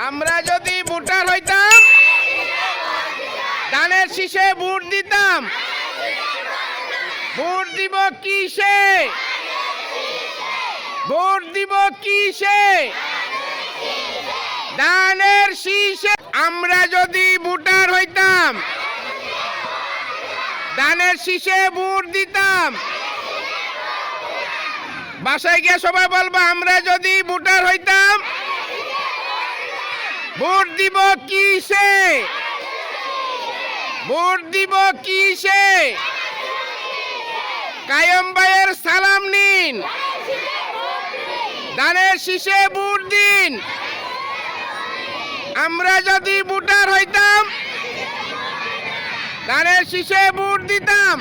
আমরা যদি ভোটার হইতাম ধানের শীষে ভোট দিতাম। ভোট দিব কিসে? ভোট দিব কিসে? ধানের শীষে। আমরা যদি ভোটার হইতাম ধানের শীষে ভোট দিতাম। বাসায় গিয়ে সবাই বলবো আমরা যদি ভোটার হইতাম ভোট দিব কিসে? ভোট দিব কিসে? কায়েম ভাইয়ের সালাম নিন, ধানের শীষে ভোট দিন। আমরা যদি ভোটার হইতাম ধানের শীষে ভোট দিতাম।